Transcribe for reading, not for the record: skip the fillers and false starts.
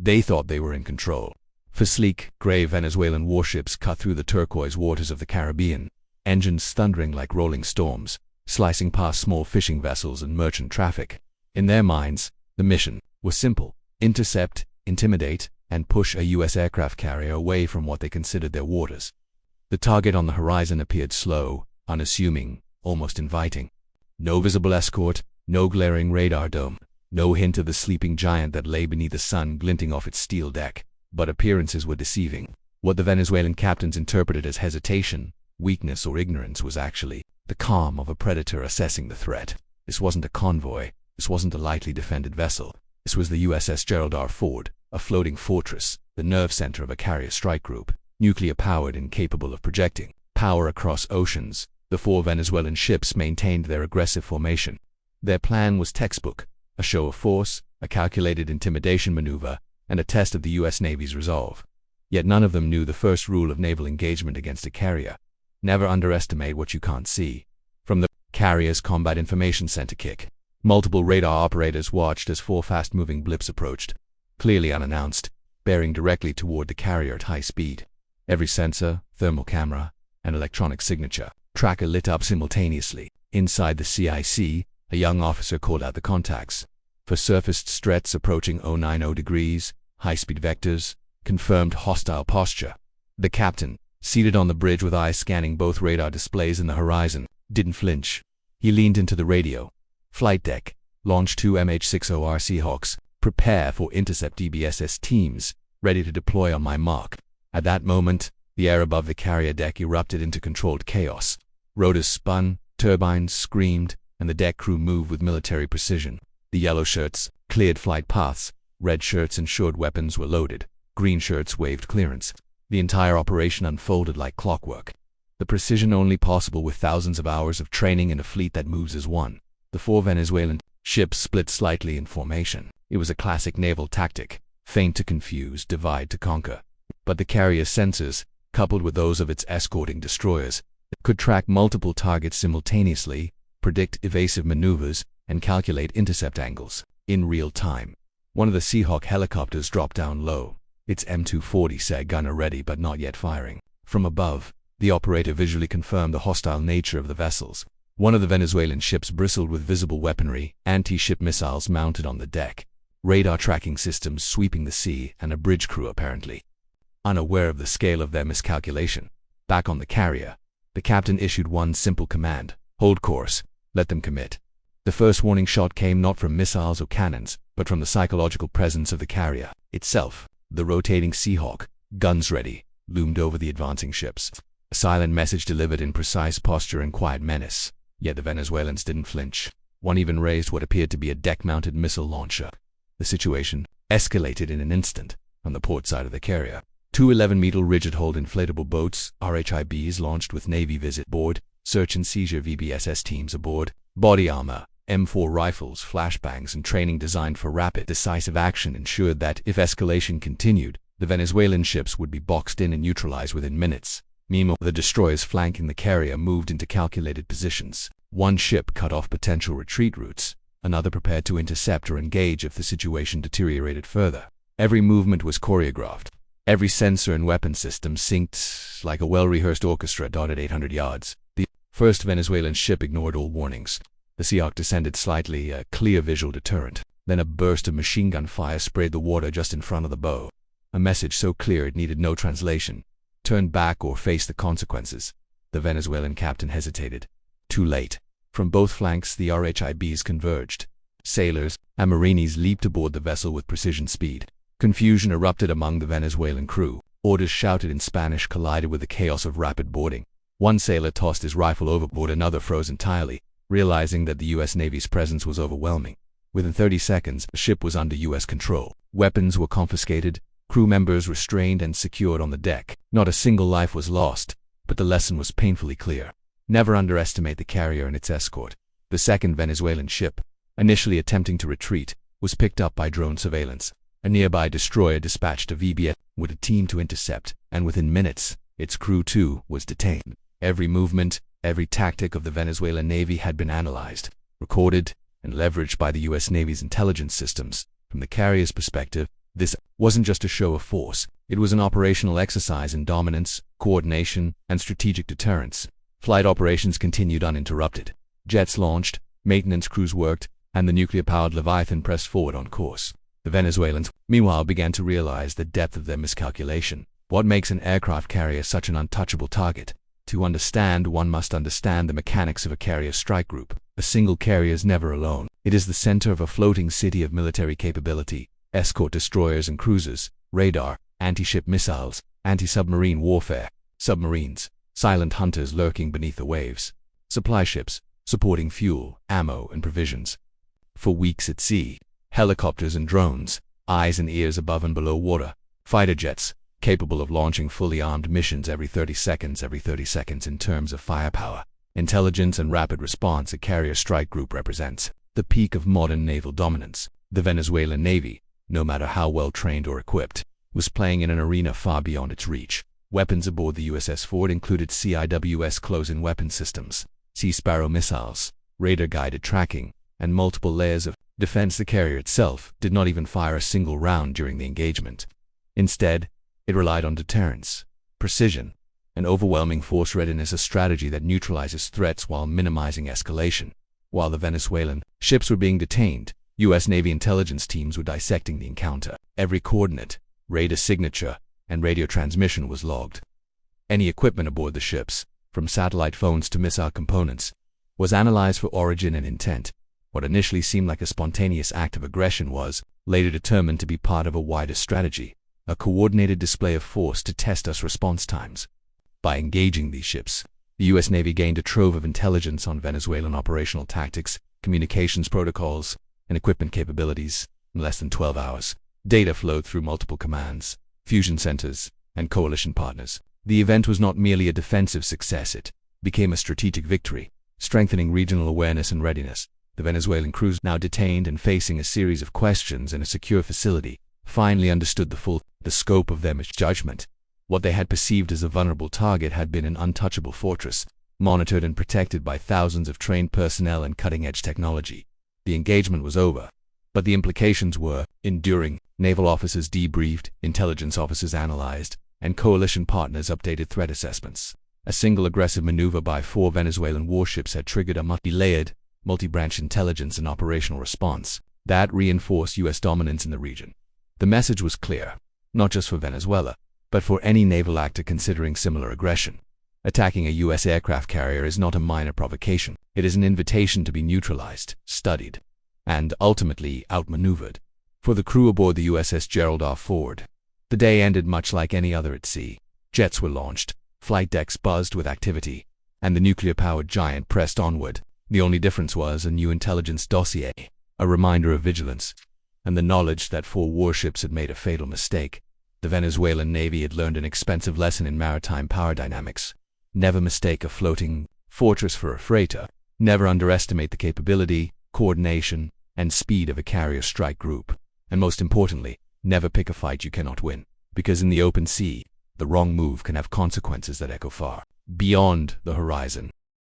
They thought they were in control. For sleek, gray Venezuelan warships cut through the turquoise waters of the Caribbean, engines thundering like rolling storms, slicing past small fishing vessels and merchant traffic. In their minds, the mission was simple: intercept, intimidate, and push a U.S. aircraft carrier away from what they considered their waters. The target on the horizon appeared slow, unassuming, almost inviting. No visible escort, no glaring radar dome, no hint of the sleeping giant that lay beneath the sun glinting off its steel deck. But appearances were deceiving. What the Venezuelan captains interpreted as hesitation, weakness, or ignorance was actually the calm of a predator assessing the threat. This wasn't a convoy. This wasn't a lightly defended vessel. This was the USS Gerald R. Ford, a floating fortress, the nerve center of a carrier strike group, nuclear-powered and capable of projecting power across oceans. The 4 Venezuelan ships maintained their aggressive formation. Their plan was textbook: a show of force, a calculated intimidation maneuver, and a test of the U.S. Navy's resolve. Yet none of them knew the first rule of naval engagement against a carrier: never underestimate what you can't see. From the carrier's combat information center kick, multiple radar operators watched as 4 fast-moving blips approached, clearly unannounced, bearing directly toward the carrier at high speed. Every sensor, thermal camera, and electronic signature tracker lit up simultaneously. Inside the CIC, a young officer called out the contacts. For surfaced threats approaching 090 degrees, high-speed vectors, confirmed hostile posture. The captain, seated on the bridge with eyes scanning both radar displays in the horizon, didn't flinch. He leaned into the radio. Flight deck, launch 2 MH-60R Seahawks, prepare for intercept DBSS teams, ready to deploy on my mark. At that moment, the air above the carrier deck erupted into controlled chaos. Rotors spun, turbines screamed, and the deck crew moved with military precision. The yellow shirts cleared flight paths, red shirts ensured weapons were loaded, green shirts waved clearance. The entire operation unfolded like clockwork. The precision only possible with thousands of hours of training in a fleet that moves as one. The 4 Venezuelan ships split slightly in formation. It was a classic naval tactic: feint to confuse, divide to conquer. But the carrier's sensors, coupled with those of its escorting destroyers, could track multiple targets simultaneously, predict evasive maneuvers, and calculate intercept angles in real time. One of the Seahawk helicopters dropped down low, its M240 SAG gunner ready but not yet firing. From above, the operator visually confirmed the hostile nature of the vessels. One of the Venezuelan ships bristled with visible weaponry, anti-ship missiles mounted on the deck, radar tracking systems sweeping the sea, and a bridge crew apparently unaware of the scale of their miscalculation. Back on the carrier, the captain issued one simple command: hold course, let them commit. The first warning shot came not from missiles or cannons, but from the psychological presence of the carrier itself. The rotating Seahawk, guns ready, loomed over the advancing ships. A silent message delivered in precise posture and quiet menace. Yet the Venezuelans didn't flinch. One even raised what appeared to be a deck-mounted missile launcher. The situation escalated in an instant. On the port side of the carrier, 2 11-meter rigid-hulled inflatable boats, RHIBs, launched with Navy visit board, search and seizure VBSS teams aboard, body armor, M4 rifles, flashbangs, and training designed for rapid, decisive action ensured that, if escalation continued, the Venezuelan ships would be boxed in and neutralized within minutes. Meanwhile, the destroyers flanking the carrier moved into calculated positions. One ship cut off potential retreat routes, another prepared to intercept or engage if the situation deteriorated further. Every movement was choreographed. Every sensor and weapon system synced like a well-rehearsed orchestra dotted 800 yards. The first Venezuelan ship ignored all warnings. The Seahawk descended slightly, a clear visual deterrent. Then a burst of machine gun fire sprayed the water just in front of the bow. A message so clear it needed no translation: turn back or face the consequences. The Venezuelan captain hesitated. Too late. From both flanks the RHIBs converged. Sailors and Marines leaped aboard the vessel with precision speed. Confusion erupted among the Venezuelan crew. Orders shouted in Spanish collided with the chaos of rapid boarding. One sailor tossed his rifle overboard, another froze entirely, realizing that the U.S. Navy's presence was overwhelming. Within 30 seconds, the ship was under U.S. control. Weapons were confiscated, crew members restrained and secured on the deck. Not a single life was lost, but the lesson was painfully clear. Never underestimate the carrier and its escort. The second Venezuelan ship, initially attempting to retreat, was picked up by drone surveillance. A nearby destroyer dispatched a VBS with a team to intercept, and within minutes, its crew too was detained. Every movement, every tactic of the Venezuelan Navy had been analyzed, recorded, and leveraged by the U.S. Navy's intelligence systems. From the carrier's perspective, This wasn't just a show of force, it was an operational exercise in dominance, coordination, and strategic deterrence. Flight operations continued uninterrupted. Jets launched, maintenance crews worked, and the nuclear-powered Leviathan pressed forward on course. The Venezuelans, meanwhile, began to realize the depth of their miscalculation. What makes an aircraft carrier such an untouchable target? To understand, one must understand the mechanics of a carrier strike group. A single carrier is never alone. It is the center of a floating city of military capability: escort destroyers and cruisers, radar, anti-ship missiles, anti-submarine warfare, submarines, silent hunters lurking beneath the waves, supply ships, supporting fuel, ammo, and provisions. For weeks at sea, helicopters and drones, eyes and ears above and below water, fighter jets, capable of launching fully armed missions every 30 seconds in terms of firepower, intelligence, and rapid response. A carrier strike group represents the peak of modern naval dominance. The Venezuelan Navy, no matter how well trained or equipped, was playing in an arena far beyond its reach. Weapons aboard the USS Ford included CIWS close-in weapon systems, Sea Sparrow missiles, radar-guided tracking, and multiple layers of defense. The carrier itself did not even fire a single round during the engagement. Instead, it relied on deterrence, precision, and overwhelming force readiness, a strategy that neutralizes threats while minimizing escalation. While the Venezuelan ships were being detained, U.S. Navy intelligence teams were dissecting the encounter. Every coordinate, radar signature, and radio transmission was logged. Any equipment aboard the ships, from satellite phones to missile components, was analyzed for origin and intent. What initially seemed like a spontaneous act of aggression was later determined to be part of a wider strategy, a coordinated display of force to test us response times. By engaging these ships, the U.S. Navy gained a trove of intelligence on Venezuelan operational tactics, communications protocols, and equipment capabilities. In less than 12 hours, data flowed through multiple commands, fusion centers, and coalition partners. The event was not merely a defensive success, it became a strategic victory, strengthening regional awareness and readiness. The Venezuelan crews, now detained and facing a series of questions in a secure facility, finally understood the scope of their misjudgment. What they had perceived as a vulnerable target had been an untouchable fortress, monitored and protected by thousands of trained personnel and cutting-edge technology. The engagement was over, but the implications were enduring. Naval officers debriefed, intelligence officers analyzed, and coalition partners updated threat assessments. A single aggressive maneuver by 4 Venezuelan warships had triggered a multi-layered, multi-branch intelligence and operational response that reinforced U.S. dominance in the region. The message was clear, not just for Venezuela, but for any naval actor considering similar aggression. Attacking a U.S. aircraft carrier is not a minor provocation. It is an invitation to be neutralized, studied, and ultimately outmaneuvered. For the crew aboard the USS Gerald R. Ford, the day ended much like any other at sea. Jets were launched, flight decks buzzed with activity, and the nuclear-powered giant pressed onward. The only difference was a new intelligence dossier, a reminder of vigilance, and the knowledge that 4 warships had made a fatal mistake. The Venezuelan Navy had learned an expensive lesson in maritime power dynamics. Never mistake a floating fortress for a freighter. Never underestimate the capability, coordination, and speed of a carrier strike group. And most importantly, never pick a fight you cannot win, because in the open sea, the wrong move can have consequences that echo far beyond the horizon.